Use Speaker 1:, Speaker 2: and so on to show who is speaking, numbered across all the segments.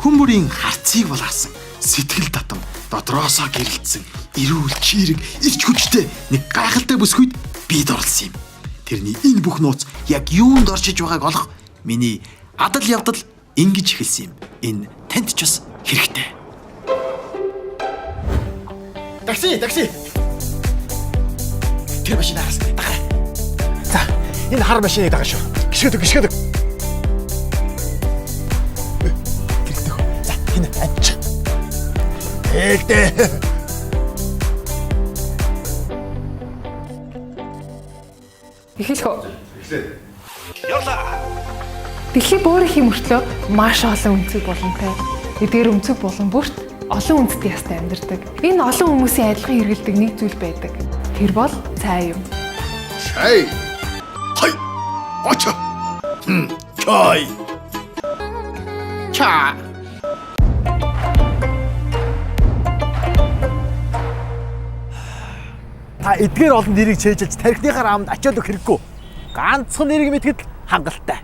Speaker 1: Хүмүүрийн харцыг балаасан, сэтгэл татам, дотроосоо гэрэлтсэн, эрүүл чирэг, ирч хүчтэй нэг гайхалтай бүсгүйд бид орлсон юм. Тэрний энэ бүх нууц яг юунд оршиж байгааг олох миний адал явдал ингэж эхэлсэн юм. Энэ танд ч бас хэрэгтэй. Такси! Тэр машинаас дагаа. За, энэ хар машиныг дагаа шүү. Гიშгэдэг. Ач. Ээлдээ.
Speaker 2: Эхлэх үү?
Speaker 1: Явлаа.
Speaker 2: Дэлхий бөөрөх юм өртлөө маш олон өнцөг боломжтой. Эдгээр өнцөг болон бүрт олон үндэстэй ястай амьдардаг. Энэ олон хүмүүсийн адилхан хэрэгэлдэг нэг зүйл байдаг. Тэр бол цай юм.
Speaker 1: Чай. Хай. Очо. Чай. Ча.
Speaker 3: Та эдгээр олон нэрийг чэйжилж тархиныхаар амд ачаал өгөх хэрэггүй. Ганцхан нэрийг мэдгэд хангалттай.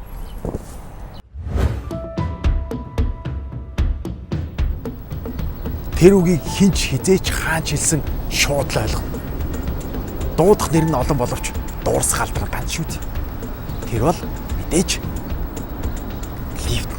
Speaker 3: Тэр үгийг хинч хизээч хааж хэлсэн шууд л ойлгоно. Дуудах нэр нь олон боловч дуурсах алдарн ганц шүү дээ. Тэр бол мэдээж лифт.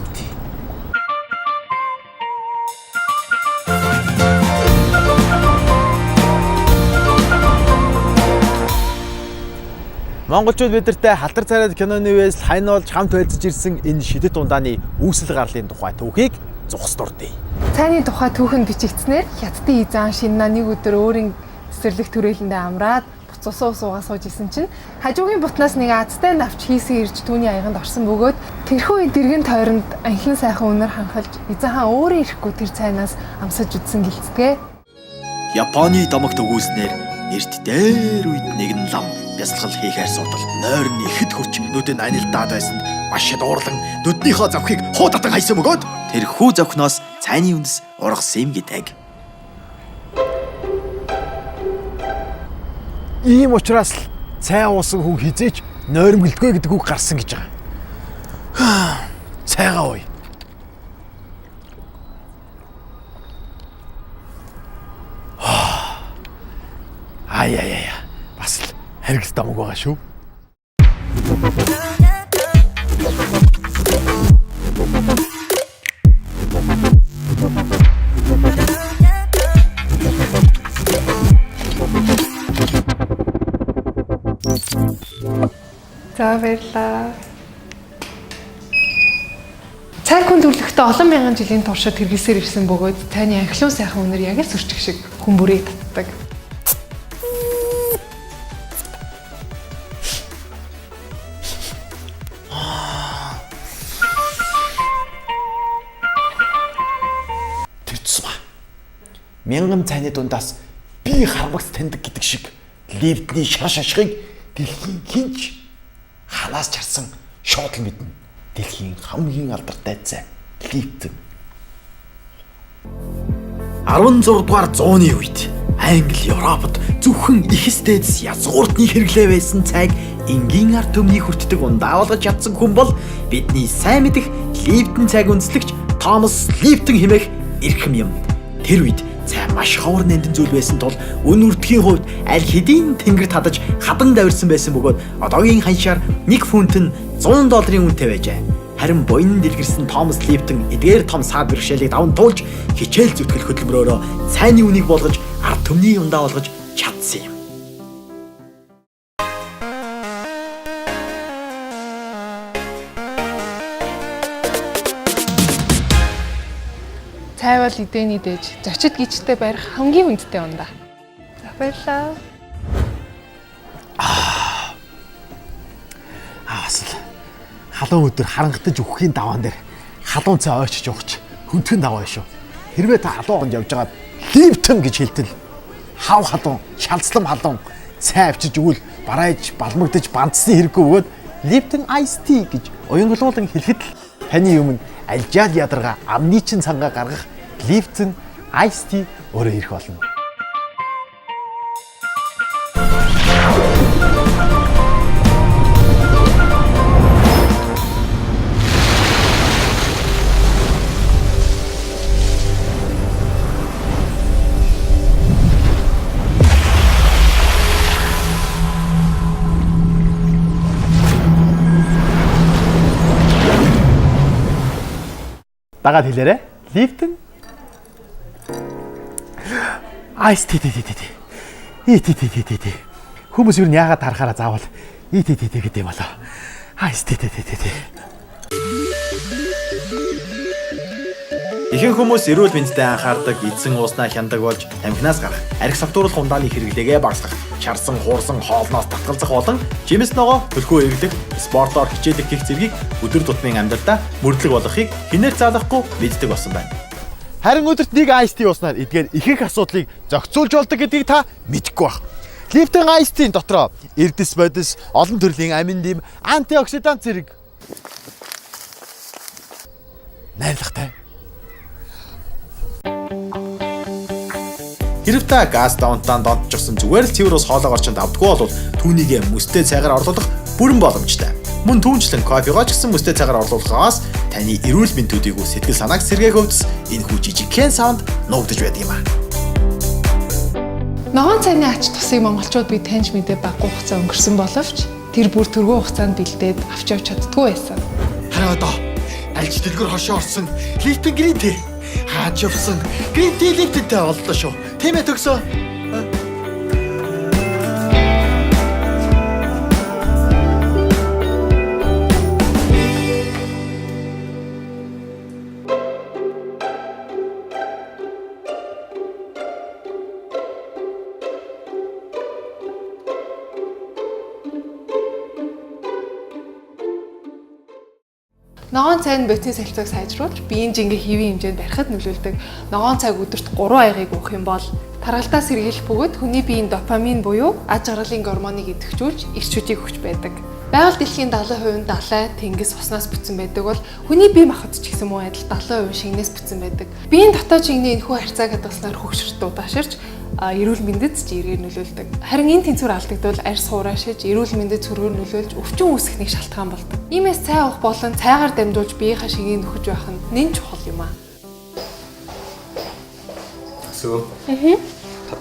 Speaker 3: Монголчууд бидэртээ халтар царайд киноны үеэс хань болж хамт байцаж ирсэн энэ шидэт ундааны үүсэл гарлын тухай түүхийг зогс дурдъя.
Speaker 2: Цайны тухай түүхэнд бичигдснээр хятадын эзэн Шинна нэг өдөр өөрийн цэцэрлэг түрээлэндээ амраад буцаасаа суугаа сууж исэн чинь хажуугийн бутнаас нэг азтай навч хийсэн ирж түүний аяганд орсон бөгөөд тэрхүү дэргэн тойронд анхлан сайхан үнээр ханхалж эзэн хаан өөрөө ирэхгүй тэр цайнаас амсаж үдсэн гэлцдэг.
Speaker 1: Японы домогт өгүүлснээр эрт дээр үед нэгэн лам бясалгал хийхээр суудал нойрны ихэд хүч нүдэнд анилдаад байсанд маш дуурлан нүднийхөө завхийг хуудатан хайсан бөгөөд тэр хүү завхноос цайны үндэс ургасан юм гэдэг.
Speaker 3: Ийм учраас л цай уусан хүн хизээч нойрмгэлдэггүй гэдэг үг гарсан гэж байгаа. Цайгаа ууя. Аяа. Бас л хэрэгс дамаг байгаа шүү.
Speaker 2: За баярлаа. Цай хүн төрлөختөө олон мянган жилийн туршид хэрэглэсээр ирсэн бөгөөд цайны анхлын сайхан үнэр яг л сүрчих шиг хүн бүрийг татдаг.
Speaker 3: Мянган цайны дундаас би харвагц таньдаг гэдэг шиг лифтний шаш ашигыг дэлхийн хинч ханаас чарсан шууд л мэднэ. Дэлхийн хамгийн алдартай цай лифт.
Speaker 1: 16 дугаар зууны үед Англи, Европод зөвхөн их стэдс язгууртны хэрэглээ байсан цайг энгийн ард түмний хүртдэг ундаа болгож чадсан хүн бол бидний сайн мэдих Липтон цайг үндэслэгч Томас Липтон хэмээх эрхэм юм. Тэр үед цай маш ховор нандин зүйл байсан тул үн үрдэхийн хувьд аль хэдийн тэнгэр татаж хадан давирсан байсан бөгөөд одоогийн ханшаар 1 фунт нь $100 үнэтэй байжээ. Харин буян дэлгэрсэн Томас Липтон эдгээр том саад бэрхшээлийг даван туулж хичээл зүтгэл хөдөлмөрөөрөө цайны үнийг болгож ард түмний ундаа болгож чадсан юм.
Speaker 2: Цай бол эдэний дээж зочид гिचтэй барих хамгийн үндтэй ундаа. За баярлаа.
Speaker 3: Асал халуун өдөр харангатаж өгөхийн даваан дээр халуун цай ойчж уугч хүндхэн даваа шүү. Хэрвээ та халуунд явж байгаад Липтон гэж хэлтэл хав халуун, шалцлам халуун цай авчиж өгвөл барайж, балмагдаж бандсны хэрэггүй бөгөөд Lipton Iced Tea гэж уянгалуулан хэлэхэд л таны өмнө альжаал ядарга амны чин цангаа гаргах Lipton Iced Tea өөрөө ирэх болно. Дагаад хэлээрэй. Лифтэн. Айс тий. Хүмүүс юу яагаад харахаараа заавал гэдэг болоо. Айс тий.
Speaker 1: Ихэнх хүмүүс эрүүл мэндэд анхаардаг, эзэн ууснаа хяндаг болж тамхинаас гарах, арх савтууруулах ундааны хэрэглээгээ багасгах, чарсан, хуурсан, хоолноос татгалзах болон жимс ногоо, төлхөө эргэлдэх, спортоор хичээлэх гэх зэргийг өдөр тутмын амьдралдаа мөрдлөг болгохыг хинээр заалахгүй мэддэг болсон байна.
Speaker 3: Харин өдөрт нэг айс тий уснаар эдгээр ихэнх асуудлыг зохицуулж болдог гэдгийг та мэдэхгүй байх. Лифтэн айс тийн дотроо эрдэс бодис, олон төрлийн амин дэм, антиоксидант зэрэг найрлагатай.
Speaker 1: Хэрв та газ даунтаан донтчихсон зүгээр л цэвэр ус хоолой орчинд авдаггүй бол түүнийг мөстэй цагаар орлуулах бүрэн боломжтой. Мөн түүнчлэн кофегоо ч гэсэн мөстэй цагаар орлуулахаас таны эрүүл мэндүүдийг сэтгэл санааг сэргээх хөвдөс энэ хүү жижигхэн саунд нуугдаж байдаг юм аа.
Speaker 2: Ногоон цайны ач тусыг монголчууд бид таньж мэдээ баггүй хугацаа өнгөрсөн боловч тэр бүр тэргүй хугацаанд бэлдээд авч явж чаддгүй байсан.
Speaker 1: Хараа одоо альч дэлгэр хошоо орсон лифтэн грин тий хаач явсан грин тий лифтэнтэй боллоо шүү. Тийм ээ төгсөө.
Speaker 2: Ногоон цай нь ботны салхицааг сайжруулж, биеийн жингээ хэвийн хэмжээнд барихад нөлөөлдөг. Ногоон цайг өдөрт 3 аягийг уух юм бол тархалтаа сэргийлэх бөгөөд хүний биеийн допамин буюу аж аргалын гормоныг идэвхжүүлж эрч хүчийг өгч байдаг. Байгаль дэлхийн 70% далай, тэнгис, уснаас бүтсэн байдаг бол хүний бие махбод ч гэсэн муу адил 70% шингнээс бүтсэн байдаг. Биеийн дотоод шингний энэхүү харьцааг хадгалснаар хөгшөрт удааширч эрүүл мэндэд ч эргээр нөлөөлдөг. Харин энэ тэнцвэр алдагдвал арьс хураашиж, эрүүл мэндэд сүргээр нөлөөлж өвчин үүсгэхний шалтгаан болдог. Иймээс цай уух болон цайгаар дамжуулж биеийнхаа шингийг нөхөж байх нь нэн чухал юм аа.
Speaker 4: Сүү. 5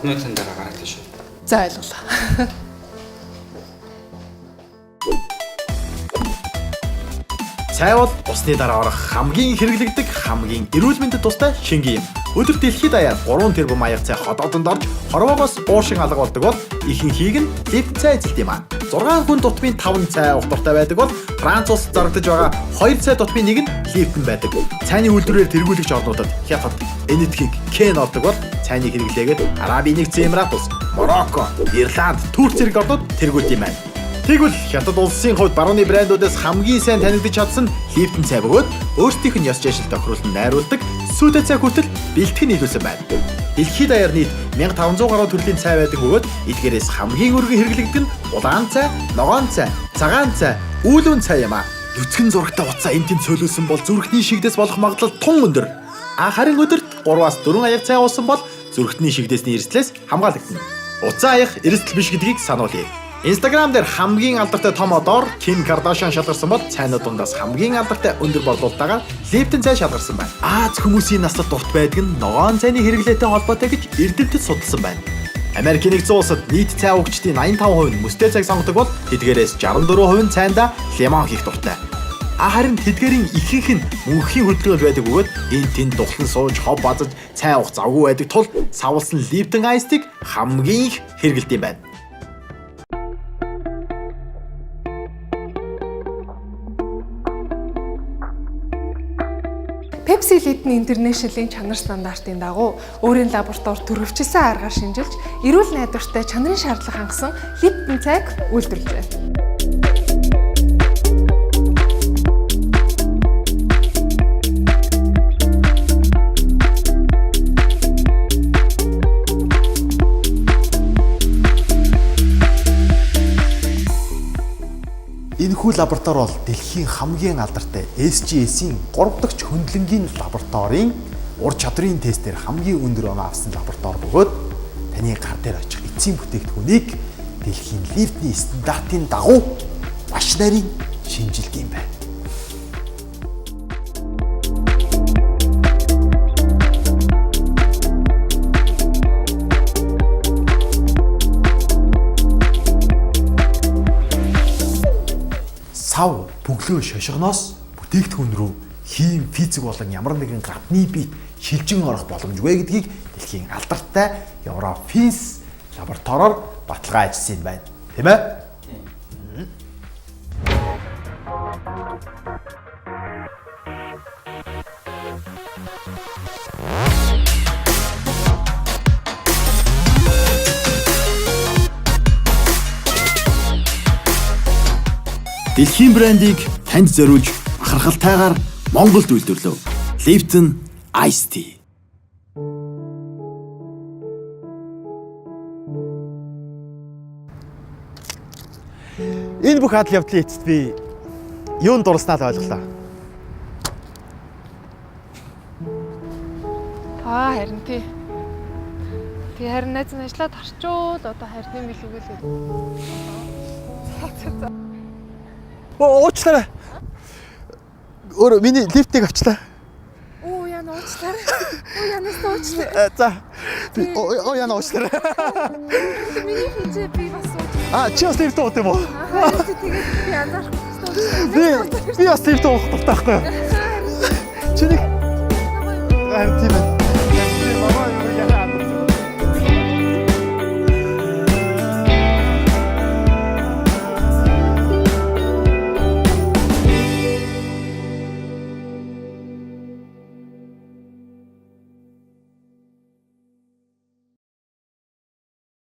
Speaker 4: минутын дараа гараад шүү.
Speaker 2: За ойлголоо.
Speaker 1: Цай бол усны дараа орох хамгийн хэрэглэгдэх, хамгийн эрүүл мэндэд тустай шингийн юм. Өдөр дэлхийд даяар 3 тэрбум маяг цай ходоодонд орж хорвоогоос уушин алга болдог бол ихэнхийг нь лифт цай эзэлт юм аа. 6 хүн дутмын 5 цай уух дуртай байдаг бол Франц улсад зарагдаж байгаа 2 цай дутмын нэг нь лифтэн байдаг. Цайны үйлдвэрээр тэргүүлэгч орнуудад Хятад, Энэтхэг, Кен ордог бол цайны хэрэглээгээд Арабын нэгдсэн Эмират улс, Марокко, Ирланд, Турк зэрэг орнууд тэргүүлт юм байна. Тэгвэл Хятад улсын хувьд барууны брэндүүдээс хамгийн сайн танигдж чадсан лифтэн цай бөгөөд өөрсдийнх нь ёс жишэл тохируулан найруулдаг сүйтэй цай хүртэл бэлтгэн нийлүүлсэн байна. Дэлхийд даяар нийт 1500 гаруй төрлийн цай байдаг бөгөөд эдгээрээс хамгийн өргөн хэрэглэгдэх нь улаан цай, ногоон цай, цагаан цай, үүлүүн цай юм аа. Нүцгэн зурагтай утсаа энтэн цөөлүүлсэн бол зүрхний шигдээс болох магадлал тун өндөр. Харин өдөрт 3-аас 4 аяг цай уусан бол зүрхний шигдээсний эрсдлээс хамгаалагдана. Уцаа аях эрсдэл биш гэдгийг сануулъя. Instagram дээр хамгийн алдартай том одоор Kim Kardashian шалгарсан бол цайнууд дундаас хамгийн алдартай өндөр борлуулалтаагаар лифтэн цай шалгарсан байна. Аз хүмүүсийн наслах дурт байдаг нь ногоон цайны хэрэглээтэй холбоотой гэж эрдэмтэд судалсан байна. Америкийн нэгдсэн улсад нийт цай уугчдын 85% нь мөстэй цайг сонгодог бол тэдгээрээс 64% нь цайндаа лимон хийх дуртай. Харин тэдгээрийн ихэнх нь мөнхийн хөдөлгөөн байдаг бөгөөд энэ тэнд духлан сууж хов базаж цай уух завгүй байдаг тул савлсан лифтэн айстыг хамгийн их хэрэглэдэг юм байна.
Speaker 2: Pepsi Elite-ийн International-ийн чанар стандартын дагуу өөрийн лаборатори төрөвчилсөн аргаар шинжилж, эрүүл найдвартай чанарын шаардлага хангасан лифтэн цайг үйлдвэрлэжээ.
Speaker 3: Энэхүү лаборатори бол дэлхийн хамгийн алдартай SGS-ийн 3 дахь хөндлөнгийн лабораторийн ур чадрын тестээр хамгийн өндөр оноо авсан лаборатори бөгөөд таны гар дээр очих эцсийн бүтээгдэхүүнийг дэлхийн лифтний стандартын дагуу маш нарийн шинжилдэг юм байна. Сав бөглөө шошгоноос бүтээгдэхүүн рүү хим, физик болон ямар нэгэн гадны бие шилжин орох боломжгүй гэдгийг дэлхийн алдартай Еврофинс лабораториор баталгаа ажилласан юм байна. Тийм ээ?
Speaker 1: Дэлхийн брендийг танд зориулж бахархалтайгаар Монголд үйлдвэрлэв. Lipton Iced Tea.
Speaker 3: Энэ бүх адал явдлын эцэст би юунд дурснаа л ойлголоо.
Speaker 2: Харин тий. Тий харин найз нь ажиллаад харчуул одоо харин юм билүү гэлээ.
Speaker 3: Уучлаарай. Өөр миний лифтийг авчлаа.
Speaker 2: Оо яна уучлаарай. Оо янаас уучлаарай.
Speaker 3: За. Яна уучлаарай.
Speaker 2: Миний хинжээ би бас уучлаарай.
Speaker 3: Чи бас лифт уух юм уу?
Speaker 2: Тэгээд би анзаарахгүй.
Speaker 3: Би бас лифт уух дуртай байхгүй юу? Чиний харин тийм ээ.